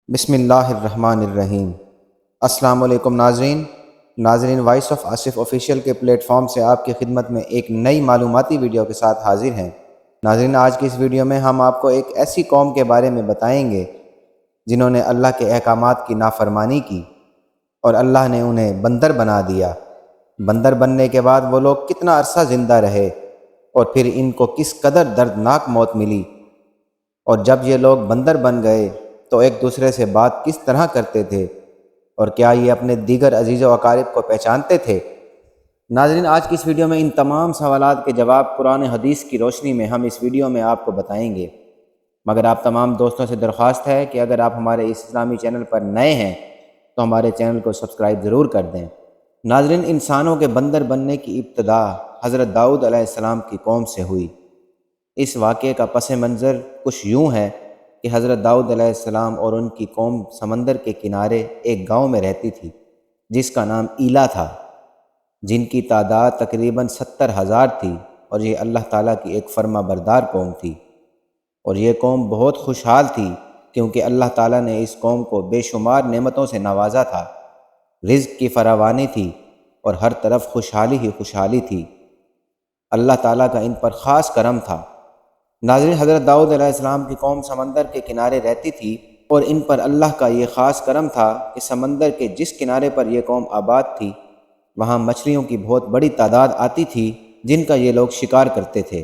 بسم اللہ الرحمن الرحیم۔ السلام علیکم ناظرین وائس آف آصف آفیشیل کے پلیٹ فارم سے آپ کی خدمت میں ایک نئی معلوماتی ویڈیو کے ساتھ حاضر ہیں۔ ناظرین، آج کی اس ویڈیو میں ہم آپ کو ایک ایسی قوم کے بارے میں بتائیں گے جنہوں نے اللہ کے احکامات کی نافرمانی کی اور اللہ نے انہیں بندر بنا دیا۔ بندر بننے کے بعد وہ لوگ کتنا عرصہ زندہ رہے اور پھر ان کو کس قدر دردناک موت ملی، اور جب یہ لوگ بندر بن گئے تو ایک دوسرے سے بات کس طرح کرتے تھے، اور کیا یہ اپنے دیگر عزیز و اقارب کو پہچانتے تھے۔ ناظرین، آج کی اس ویڈیو میں ان تمام سوالات کے جواب قرآن حدیث کی روشنی میں ہم اس ویڈیو میں آپ کو بتائیں گے، مگر آپ تمام دوستوں سے درخواست ہے کہ اگر آپ ہمارے اس اسلامی چینل پر نئے ہیں تو ہمارے چینل کو سبسکرائب ضرور کر دیں۔ ناظرین، انسانوں کے بندر بننے کی ابتدا حضرت داؤد علیہ السلام کی قوم سے ہوئی۔ اس واقعے کا پس منظر کچھ یوں ہے کہ حضرت داؤد علیہ السلام اور ان کی قوم سمندر کے کنارے ایک گاؤں میں رہتی تھی جس کا نام ایلا تھا، جن کی تعداد تقریباً 70,000 تھی، اور یہ اللہ تعالیٰ کی ایک فرما بردار قوم تھی۔ اور یہ قوم بہت خوشحال تھی کیونکہ اللہ تعالیٰ نے اس قوم کو بے شمار نعمتوں سے نوازا تھا۔ رزق کی فراوانی تھی اور ہر طرف خوشحالی ہی خوشحالی تھی۔ اللہ تعالیٰ کا ان پر خاص کرم تھا۔ ناظرین، حضرت داؤد علیہ السلام کی قوم سمندر کے کنارے رہتی تھی اور ان پر اللہ کا یہ خاص کرم تھا کہ سمندر کے جس کنارے پر یہ قوم آباد تھی وہاں مچھلیوں کی بہت بڑی تعداد آتی تھی جن کا یہ لوگ شکار کرتے تھے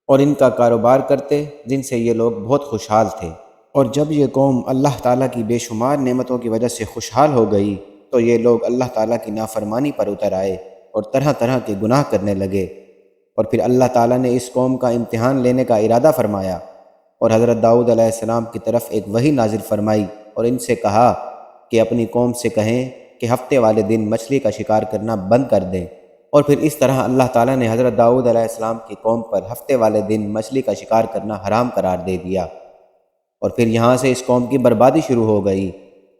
اور ان کا کاروبار کرتے، جن سے یہ لوگ بہت خوشحال تھے۔ اور جب یہ قوم اللہ تعالیٰ کی بے شمار نعمتوں کی وجہ سے خوشحال ہو گئی تو یہ لوگ اللہ تعالیٰ کی نافرمانی پر اتر آئے اور طرح طرح کے گناہ کرنے لگے، اور پھر اللہ تعالیٰ نے اس قوم کا امتحان لینے کا ارادہ فرمایا اور حضرت داؤد علیہ السلام کی طرف ایک وحی نازل فرمائی اور ان سے کہا کہ اپنی قوم سے کہیں کہ ہفتے والے دن مچھلی کا شکار کرنا بند کر دیں۔ اور پھر اس طرح اللہ تعالیٰ نے حضرت داؤد علیہ السلام کی قوم پر ہفتے والے دن مچھلی کا شکار کرنا حرام قرار دے دیا، اور پھر یہاں سے اس قوم کی بربادی شروع ہو گئی۔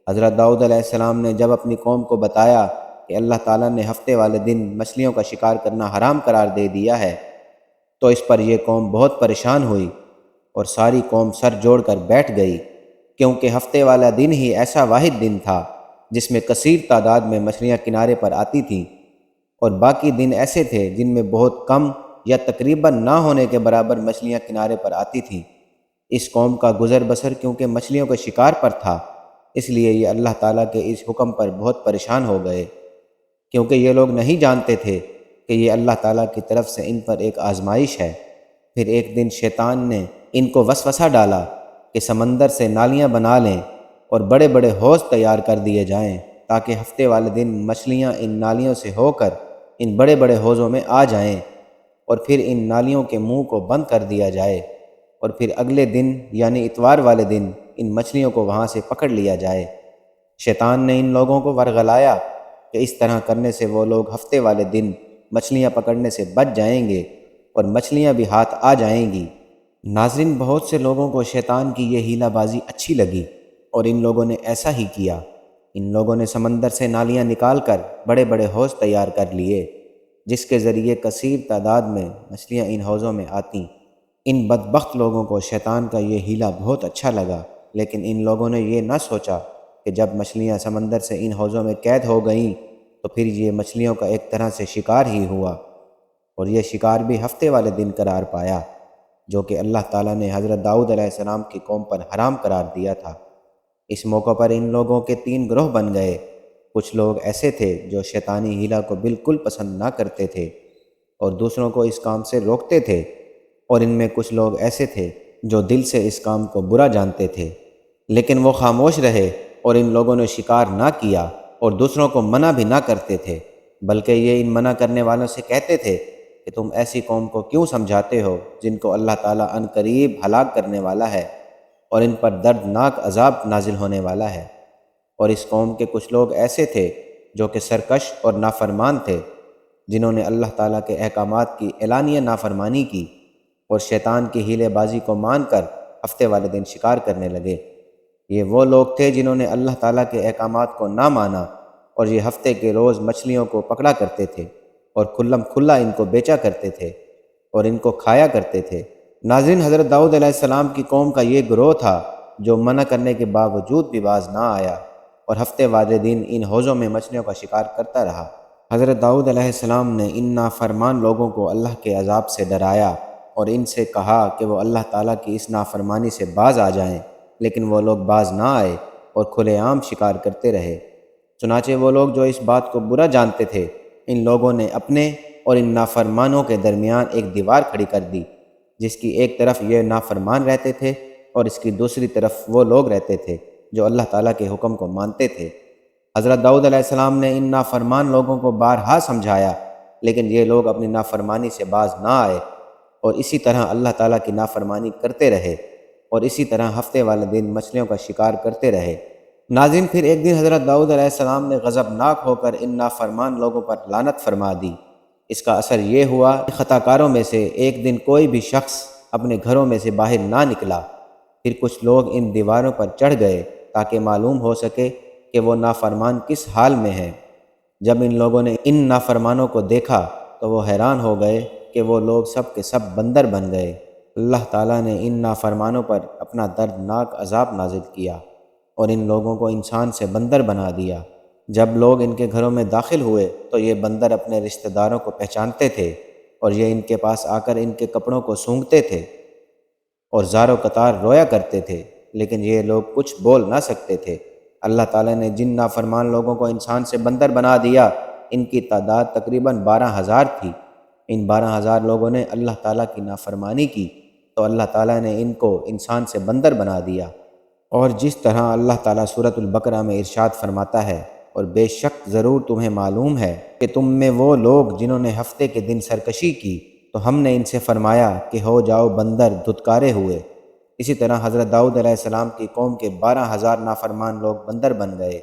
حضرت داؤد علیہ السلام نے جب اپنی قوم کو بتایا کہ اللہ تعالیٰ نے ہفتے والے دن مچھلیوں کا شکار کرنا حرام قرار دے دیا ہے تو اس پر یہ قوم بہت پریشان ہوئی اور ساری قوم سر جوڑ کر بیٹھ گئی، کیونکہ ہفتے والا دن ہی ایسا واحد دن تھا جس میں کثیر تعداد میں مچھلیاں کنارے پر آتی تھیں، اور باقی دن ایسے تھے جن میں بہت کم یا تقریباً نہ ہونے کے برابر مچھلیاں کنارے پر آتی تھیں۔ اس قوم کا گزر بسر کیونکہ مچھلیوں کے شکار پر تھا، اس لیے یہ اللہ تعالیٰ کے اس حکم پر بہت پریشان ہو گئے، کیونکہ یہ لوگ نہیں جانتے تھے کہ یہ اللہ تعالیٰ کی طرف سے ان پر ایک آزمائش ہے۔ پھر ایک دن شیطان نے ان کو وسوسہ ڈالا کہ سمندر سے نالیاں بنا لیں اور بڑے بڑے حوض تیار کر دیے جائیں تاکہ ہفتے والے دن مچھلیاں ان نالیوں سے ہو کر ان بڑے بڑے حوضوں میں آ جائیں، اور پھر ان نالیوں کے منہ کو بند کر دیا جائے، اور پھر اگلے دن یعنی اتوار والے دن ان مچھلیوں کو وہاں سے پکڑ لیا جائے۔ شیطان نے ان لوگوں کو ورغلایا کہ اس طرح کرنے سے وہ لوگ ہفتے والے دن مچھلیاں پکڑنے سے بچ جائیں گے اور مچھلیاں بھی ہاتھ آ جائیں گی۔ ناظرین، بہت سے لوگوں کو شیطان کی یہ ہیلہ بازی اچھی لگی اور ان لوگوں نے ایسا ہی کیا۔ ان لوگوں نے سمندر سے نالیاں نکال کر بڑے بڑے حوض تیار کر لیے جس کے ذریعے کثیر تعداد میں مچھلیاں ان حوضوں میں آتیں۔ ان بدبخت لوگوں کو شیطان کا یہ ہیلہ بہت اچھا لگا، لیکن ان لوگوں نے یہ نہ سوچا کہ جب مچھلیاں سمندر سے ان حوضوں میں قید ہو گئیں تو پھر یہ مچھلیوں کا ایک طرح سے شکار ہی ہوا، اور یہ شکار بھی ہفتے والے دن قرار پایا جو کہ اللہ تعالیٰ نے حضرت داؤد علیہ السلام کی قوم پر حرام قرار دیا تھا۔ اس موقع پر ان لوگوں کے 3 گروہ بن گئے۔ کچھ لوگ ایسے تھے جو شیطانی ہیلہ کو بالکل پسند نہ کرتے تھے اور دوسروں کو اس کام سے روکتے تھے، اور ان میں کچھ لوگ ایسے تھے جو دل سے اس کام کو برا جانتے تھے، لیکن وہ خاموش رہے اور ان لوگوں نے شکار نہ کیا اور دوسروں کو منع بھی نہ کرتے تھے، بلکہ یہ ان منع کرنے والوں سے کہتے تھے کہ تم ایسی قوم کو کیوں سمجھاتے ہو جن کو اللہ تعالیٰ عن قریب ہلاک کرنے والا ہے اور ان پر دردناک عذاب نازل ہونے والا ہے۔ اور اس قوم کے کچھ لوگ ایسے تھے جو کہ سرکش اور نافرمان تھے، جنہوں نے اللہ تعالیٰ کے احکامات کی اعلانیہ نافرمانی کی اور شیطان کی ہیلے بازی کو مان کر ہفتے والے دن شکار کرنے لگے۔ یہ وہ لوگ تھے جنہوں نے اللہ تعالیٰ کے احکامات کو نہ مانا اور یہ ہفتے کے روز مچھلیوں کو پکڑا کرتے تھے اور کھلم کھلا ان کو بیچا کرتے تھے اور ان کو کھایا کرتے تھے۔ ناظرین، حضرت داؤد علیہ السلام کی قوم کا یہ گروہ تھا جو منع کرنے کے باوجود بھی باز نہ آیا اور ہفتے والے دن ان حوضوں میں مچھلیوں کا شکار کرتا رہا۔ حضرت داؤد علیہ السلام نے ان نافرمان لوگوں کو اللہ کے عذاب سے ڈرایا اور ان سے کہا کہ وہ اللہ تعالیٰ کی اس نافرمانی سے باز آ جائیں، لیکن وہ لوگ باز نہ آئے اور کھلے عام شکار کرتے رہے۔ چنانچہ وہ لوگ جو اس بات کو برا جانتے تھے، ان لوگوں نے اپنے اور ان نافرمانوں کے درمیان ایک دیوار کھڑی کر دی، جس کی ایک طرف یہ نافرمان رہتے تھے اور اس کی دوسری طرف وہ لوگ رہتے تھے جو اللہ تعالیٰ کے حکم کو مانتے تھے۔ حضرت داؤد علیہ السلام نے ان نافرمان لوگوں کو بارہا سمجھایا، لیکن یہ لوگ اپنی نافرمانی سے باز نہ آئے اور اسی طرح اللہ تعالیٰ کی نافرمانی کرتے رہے اور اسی طرح ہفتے والے دن مچھلیوں کا شکار کرتے رہے۔ ناظرین، پھر ایک دن حضرت داؤد علیہ السلام نے غضبناک ہو کر ان نافرمان لوگوں پر لعنت فرما دی۔ اس کا اثر یہ ہوا کہ خطا کاروں میں سے ایک دن کوئی بھی شخص اپنے گھروں میں سے باہر نہ نکلا۔ پھر کچھ لوگ ان دیواروں پر چڑھ گئے تاکہ معلوم ہو سکے کہ وہ نافرمان کس حال میں ہیں۔ جب ان لوگوں نے ان نافرمانوں کو دیکھا تو وہ حیران ہو گئے کہ وہ لوگ سب کے سب بندر بن گئے۔ اللہ تعالیٰ نے ان نافرمانوں پر اپنا دردناک عذاب نازل کیا اور ان لوگوں کو انسان سے بندر بنا دیا۔ جب لوگ ان کے گھروں میں داخل ہوئے تو یہ بندر اپنے رشتہ داروں کو پہچانتے تھے اور یہ ان کے پاس آ کر ان کے کپڑوں کو سونگھتے تھے اور زار و قطار رویا کرتے تھے، لیکن یہ لوگ کچھ بول نہ سکتے تھے۔ اللہ تعالیٰ نے جن نافرمان لوگوں کو انسان سے بندر بنا دیا، ان کی تعداد تقریباً 12,000 تھی۔ ان 12,000 لوگوں نے اللہ تعالیٰ کی نافرمانی کی تو اللہ تعالیٰ نے ان کو انسان سے بندر بنا دیا۔ اور جس طرح اللہ تعالیٰ سورۃ البقرہ میں ارشاد فرماتا ہے، اور بے شک ضرور تمہیں معلوم ہے کہ تم میں وہ لوگ جنہوں نے ہفتے کے دن سرکشی کی تو ہم نے ان سے فرمایا کہ ہو جاؤ بندر دھتکارے ہوئے۔ اسی طرح حضرت داؤد علیہ السلام کی قوم کے 12,000 نافرمان لوگ بندر بن گئے،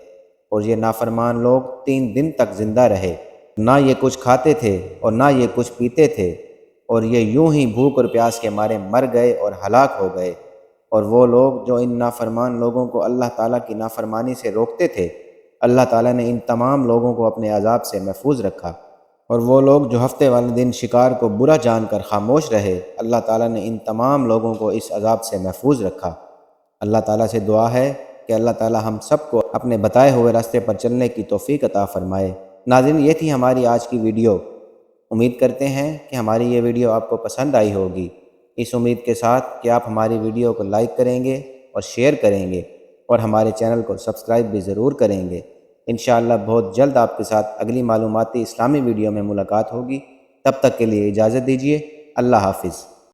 اور یہ نافرمان لوگ 3 دن تک زندہ رہے۔ نہ یہ کچھ کھاتے تھے اور نہ یہ کچھ پیتے تھے، اور یہ یوں ہی بھوک اور پیاس کے مارے مر گئے اور ہلاک ہو گئے۔ اور وہ لوگ جو ان نافرمان لوگوں کو اللہ تعالیٰ کی نافرمانی سے روکتے تھے، اللہ تعالیٰ نے ان تمام لوگوں کو اپنے عذاب سے محفوظ رکھا۔ اور وہ لوگ جو ہفتے والے دن شکار کو برا جان کر خاموش رہے، اللہ تعالیٰ نے ان تمام لوگوں کو اس عذاب سے محفوظ رکھا۔ اللہ تعالیٰ سے دعا ہے کہ اللہ تعالیٰ ہم سب کو اپنے بتائے ہوئے راستے پر چلنے کی توفیق عطا فرمائے۔ ناظرین، یہ تھی ہماری آج کی ویڈیو۔ امید کرتے ہیں کہ ہماری یہ ویڈیو آپ کو پسند آئی ہوگی۔ اس امید کے ساتھ کہ آپ ہماری ویڈیو کو لائک کریں گے اور شیئر کریں گے اور ہمارے چینل کو سبسکرائب بھی ضرور کریں گے۔ انشاءاللہ بہت جلد آپ کے ساتھ اگلی معلوماتی اسلامی ویڈیو میں ملاقات ہوگی۔ تب تک کے لیے اجازت دیجیے۔ اللہ حافظ۔